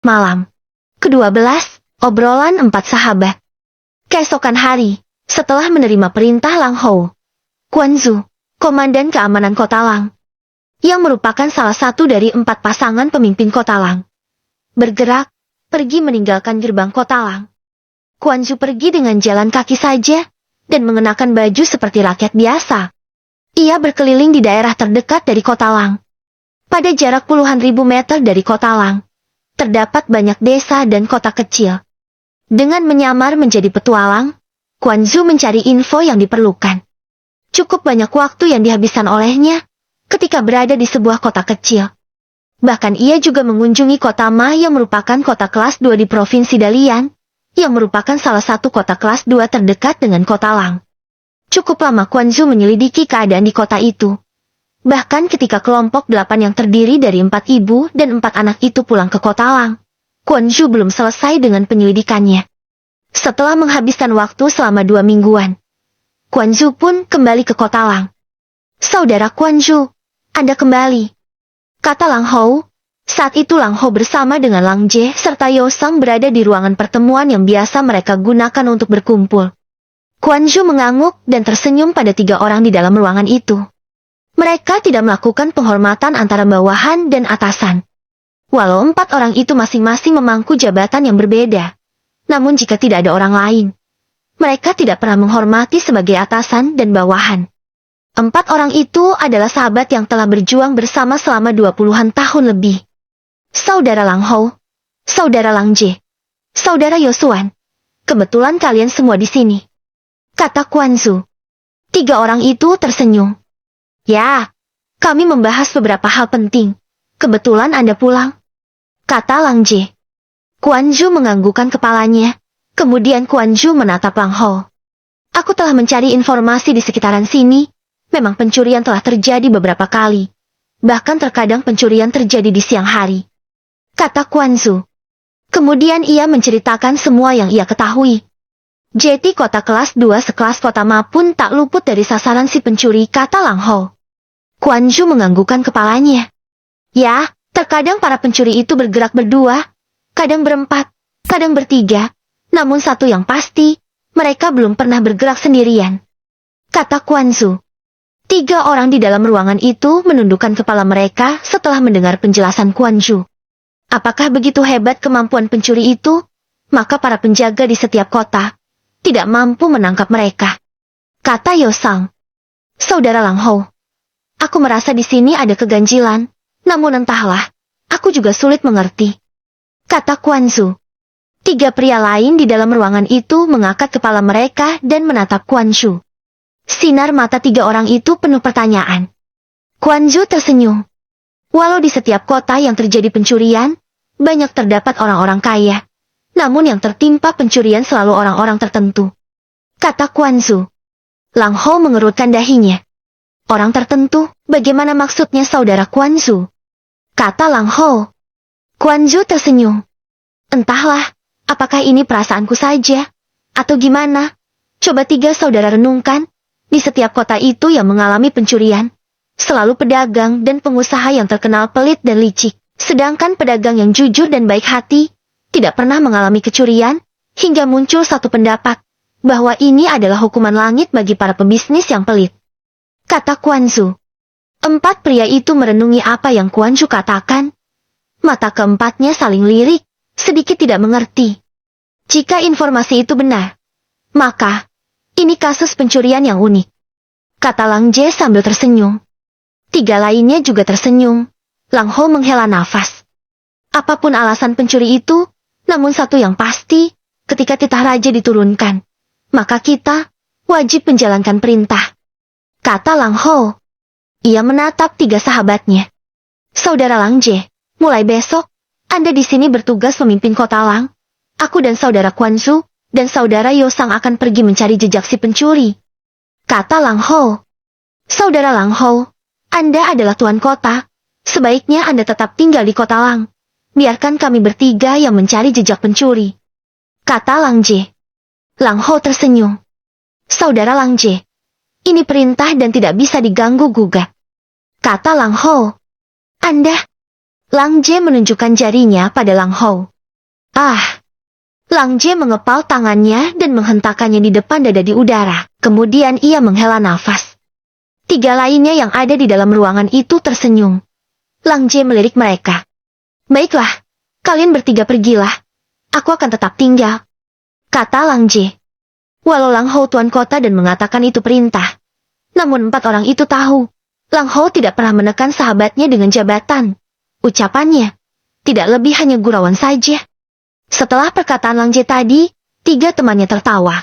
Malam ke-12, obrolan 4 sahabat. Keesokan hari, setelah menerima perintah Lang Hou, Quan Zhu, komandan keamanan Kota Lang, yang merupakan salah satu dari 4 pasangan pemimpin Kota Lang, bergerak, pergi meninggalkan gerbang Kota Lang. Quan Zhu pergi dengan jalan kaki saja, dan mengenakan baju seperti rakyat biasa. Ia berkeliling di daerah terdekat dari Kota Lang. Pada jarak puluhan ribu meter dari Kota Lang, terdapat banyak desa dan kota kecil. Dengan menyamar menjadi petualang, Quan Zhu mencari info yang diperlukan. Cukup banyak waktu yang dihabiskan olehnya ketika berada di sebuah kota kecil. Bahkan ia juga mengunjungi kota Ma yang merupakan kota kelas 2 di Provinsi Dalian, yang merupakan salah satu kota kelas 2 terdekat dengan Kota Lang. Cukup lama Quan Zhu menyelidiki keadaan di kota itu. Bahkan ketika kelompok 8 yang terdiri dari 4 ibu dan 4 anak itu pulang ke Kota Lang, Quan Zhu belum selesai dengan penyelidikannya. Setelah menghabiskan waktu selama 2 mingguan, Quan Zhu pun kembali ke Kota Lang. "Saudara Quan Zhu, Anda kembali," kata Lang Hou. Saat itu Lang Hou bersama dengan Lang Jie serta Yo Sang berada di ruangan pertemuan yang biasa mereka gunakan untuk berkumpul. Quan Zhu mengangguk dan tersenyum pada 3 orang di dalam ruangan itu. Mereka tidak melakukan penghormatan antara bawahan dan atasan. Walau 4 orang itu masing-masing memangku jabatan yang berbeda, namun jika tidak ada orang lain, mereka tidak pernah menghormati sebagai atasan dan bawahan. 4 orang itu adalah sahabat yang telah berjuang bersama selama 20-an tahun lebih. "Saudara Lang Hou, Saudara Lang Jie, Saudara Yosuan, kebetulan kalian semua di sini," kata Quan Zhu. 3 orang itu tersenyum. "Ya, kami membahas beberapa hal penting. Kebetulan Anda pulang," kata Lang Jie. Quan Zhu menganggukkan kepalanya. Kemudian Quan Zhu menatap Lang Hou. "Aku telah mencari informasi di sekitaran sini. Memang pencurian telah terjadi beberapa kali. Bahkan terkadang pencurian terjadi di siang hari," kata Quan Zhu. Kemudian ia menceritakan semua yang ia ketahui. Jadi kota kelas 2 sekelas Kota Ma pun tak luput dari sasaran si pencuri, kata Lang Hou. Quan Zhu menganggukkan kepalanya. "Ya, terkadang para pencuri itu bergerak berdua, kadang berempat, kadang bertiga. Namun satu yang pasti, mereka belum pernah bergerak sendirian," kata Quan Zhu. 3 orang di dalam ruangan itu menundukkan kepala mereka setelah mendengar penjelasan Quan Zhu. Apakah begitu hebat kemampuan pencuri itu? Maka para penjaga di setiap kota tidak mampu menangkap mereka, kata Yo Sang. "Saudara Lang Hou, aku merasa di sini ada keganjilan, namun entahlah, aku juga sulit mengerti," kata Quan Zhu. 3 pria lain di dalam ruangan itu mengangkat kepala mereka dan menatap Quan Zhu. Sinar mata 3 orang itu penuh pertanyaan. Quan Zhu tersenyum. Walau di setiap kota yang terjadi pencurian, banyak terdapat orang-orang kaya. Namun yang tertimpa pencurian selalu orang-orang tertentu, kata Quan Zhu. Lang Hou mengerutkan dahinya. "Orang tertentu, bagaimana maksudnya saudara Quan Zhu?" kata Lang Hou. Quan Zhu tersenyum. "Entahlah, apakah ini perasaanku saja, atau gimana? Coba 3 saudara renungkan, di setiap kota itu yang mengalami pencurian, selalu pedagang dan pengusaha yang terkenal pelit dan licik. Sedangkan pedagang yang jujur dan baik hati, tidak pernah mengalami kecurian, hingga muncul satu pendapat, bahwa ini adalah hukuman langit bagi para pembisnis yang pelit," kata Quan Zhu. 4 pria itu merenungi apa yang Quan Zhu katakan. Mata keempatnya saling lirik, sedikit tidak mengerti. Jika informasi itu benar, maka ini kasus pencurian yang unik, kata Lang Jie sambil tersenyum. 3 lainnya juga tersenyum. Lang Hou menghela nafas. Apapun alasan pencuri itu, namun satu yang pasti, ketika titah raja diturunkan, maka kita wajib menjalankan perintah, kata Lang Hou. Ia menatap 3 sahabatnya. "Saudara Lang Jie, mulai besok, Anda di sini bertugas memimpin Kota Lang. Aku dan saudara Quan Zhu dan saudara Yo Sang akan pergi mencari jejak si pencuri," kata Lang Hou. "Saudara Lang Hou, Anda adalah tuan kota. Sebaiknya Anda tetap tinggal di Kota Lang. Biarkan kami bertiga yang mencari jejak pencuri," kata Lang Jie. Lang Hou tersenyum. "Saudara Lang Jie, ini perintah dan tidak bisa diganggu-gugat," kata Lang Hou. "Anda?" Lang Jie menunjukkan jarinya pada Lang Hou. Ah! Lang Jie mengepal tangannya dan menghentakkannya di depan dada di udara. Kemudian ia menghela nafas. 3 lainnya yang ada di dalam ruangan itu tersenyum. Lang Jie melirik mereka. Baiklah, kalian bertiga pergilah. Aku akan tetap tinggal, kata Lang Jie. Walau Lang Hou tuan kota dan mengatakan itu perintah, namun 4 orang itu tahu, Lang Hou tidak pernah menekan sahabatnya dengan jabatan. Ucapannya tidak lebih hanya gurauan saja. Setelah perkataan Lang Jie tadi, 3 temannya tertawa.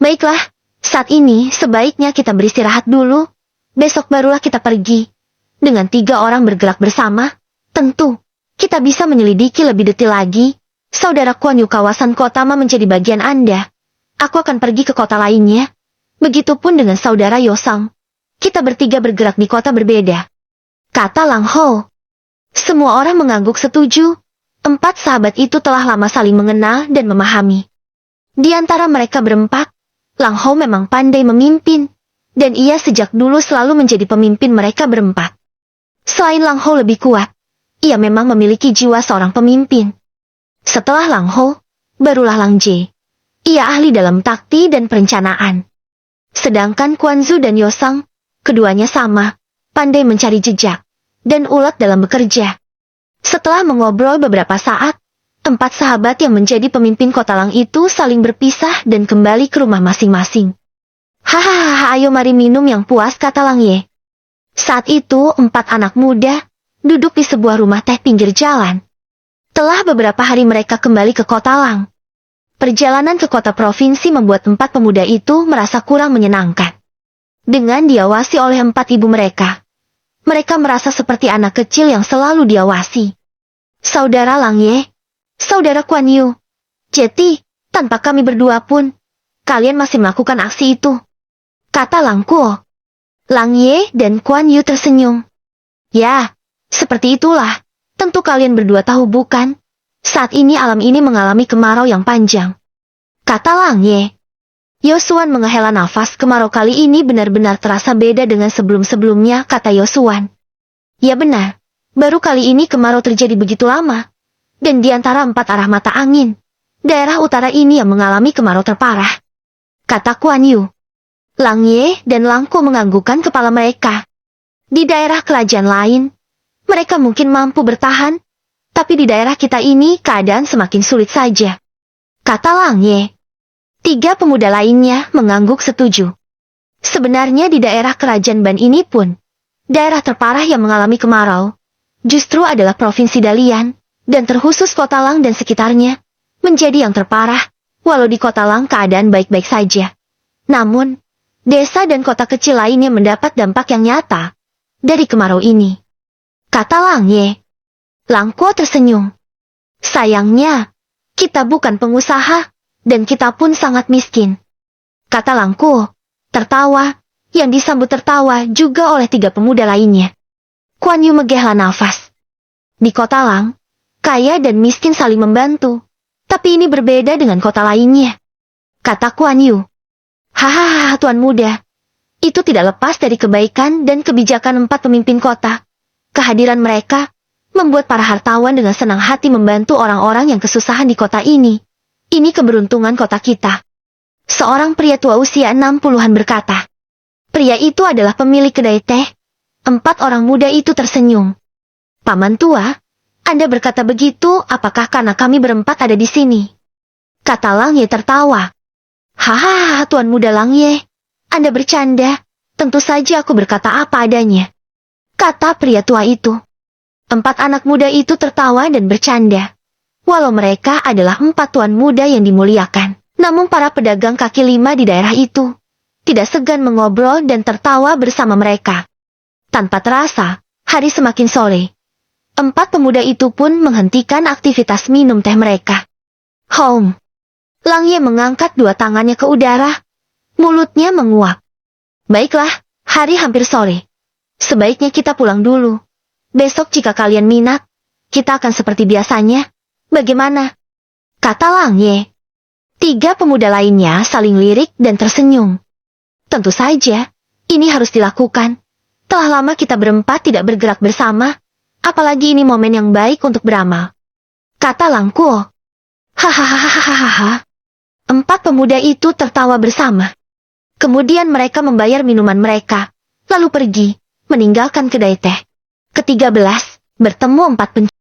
Baiklah, saat ini sebaiknya kita beristirahat dulu. Besok barulah kita pergi. Dengan 3 orang bergerak bersama, tentu kita bisa menyelidiki lebih detail lagi. Saudara Kuan Yu, kawasan kota Ma menjadi bagian Anda. Aku akan pergi ke kota lainnya. Begitupun dengan saudara Yosang. Kita bertiga bergerak di kota berbeda, kata Lang Hou. Semua orang mengangguk setuju. 4 sahabat itu telah lama saling mengenal dan memahami. Di antara mereka berempat, Lang Hou memang pandai memimpin, dan ia sejak dulu selalu menjadi pemimpin mereka berempat. Selain Lang Hou lebih kuat, ia memang memiliki jiwa seorang pemimpin. Setelah Lang Hou, barulah Lang Jie. Ia ahli dalam taktik dan perencanaan. Sedangkan Kuan Zu dan Yosang, keduanya sama, pandai mencari jejak, dan ulet dalam bekerja. Setelah mengobrol beberapa saat, 4 sahabat yang menjadi pemimpin kota Lang itu saling berpisah dan kembali ke rumah masing-masing. Hahaha, ayo mari minum yang puas, kata Lang Ye. Saat itu 4 anak muda duduk di sebuah rumah teh pinggir jalan. Telah beberapa hari mereka kembali ke kota Lang. Perjalanan ke kota provinsi membuat 4 pemuda itu merasa kurang menyenangkan. Dengan diawasi oleh 4 ibu mereka, mereka merasa seperti anak kecil yang selalu diawasi. Saudara Lang Ye, saudara Kuan Yu, jadi, tanpa kami berdua pun, kalian masih melakukan aksi itu, kata Lang Kuo. Lang Ye dan Kuan Yu tersenyum. Ya, seperti itulah. Tentu kalian berdua tahu bukan? Saat ini alam ini mengalami kemarau yang panjang, kata Lang Ye. Yosuan menghela nafas. Kemarau kali ini benar-benar terasa beda dengan sebelum-sebelumnya, kata Yosuan. Ya benar, baru kali ini kemarau terjadi begitu lama. Dan di antara 4 arah mata angin, daerah utara ini yang mengalami kemarau terparah, kata Kuan Yu. Lang Ye dan Lang Kuo menganggukkan kepala mereka. Di daerah kerajaan lain, mereka mungkin mampu bertahan, tapi di daerah kita ini keadaan semakin sulit saja, kata Lang Ye. 3 pemuda lainnya mengangguk setuju. Sebenarnya di daerah kerajaan Ban ini pun, daerah terparah yang mengalami kemarau, justru adalah Provinsi Dalian, dan terkhusus kota Lang dan sekitarnya, menjadi yang terparah, walau di kota Lang keadaan baik-baik saja. Namun, desa dan kota kecil lainnya mendapat dampak yang nyata dari kemarau ini, kata Lang Ye. Lang Kuo tersenyum. Sayangnya, kita bukan pengusaha, dan kita pun sangat miskin, kata Lang Kuo, tertawa, yang disambut tertawa juga oleh 3 pemuda lainnya. Kuan Yu menghela nafas. Di kota Lang, kaya dan miskin saling membantu, tapi ini berbeda dengan kota lainnya, kata Kuan Yu. Hahaha, tuan muda, itu tidak lepas dari kebaikan dan kebijakan 4 pemimpin kota. Kehadiran mereka membuat para hartawan dengan senang hati membantu orang-orang yang kesusahan di kota ini. Ini keberuntungan kota kita, seorang pria tua usia 60-an berkata. Pria itu adalah pemilik kedai teh. 4 orang muda itu tersenyum. Paman tua, Anda berkata begitu apakah karena kami berempat ada di sini? Kata Lang Ye tertawa. Hahaha, tuan muda Lang Ye, Anda bercanda. Tentu saja aku berkata apa adanya, kata pria tua itu. 4 anak muda itu tertawa dan bercanda. Walau mereka adalah 4 tuan muda yang dimuliakan, namun para pedagang kaki 5 di daerah itu tidak segan mengobrol dan tertawa bersama mereka. Tanpa terasa, hari semakin sore. 4 pemuda itu pun menghentikan aktivitas minum teh mereka. Home. Lang Ye mengangkat 2 tangannya ke udara. Mulutnya menguap. Baiklah, hari hampir sore. Sebaiknya kita pulang dulu. Besok jika kalian minat, kita akan seperti biasanya. Bagaimana? Kata Lang Ye. 3 pemuda lainnya saling lirik dan tersenyum. Tentu saja, ini harus dilakukan. Telah lama kita berempat tidak bergerak bersama, apalagi ini momen yang baik untuk beramal, kata Lang Kuo. Hahaha. Empat pemuda itu tertawa bersama. Kemudian mereka membayar minuman mereka, lalu pergi, meninggalkan kedai teh. Ke-13, bertemu empat pencuri.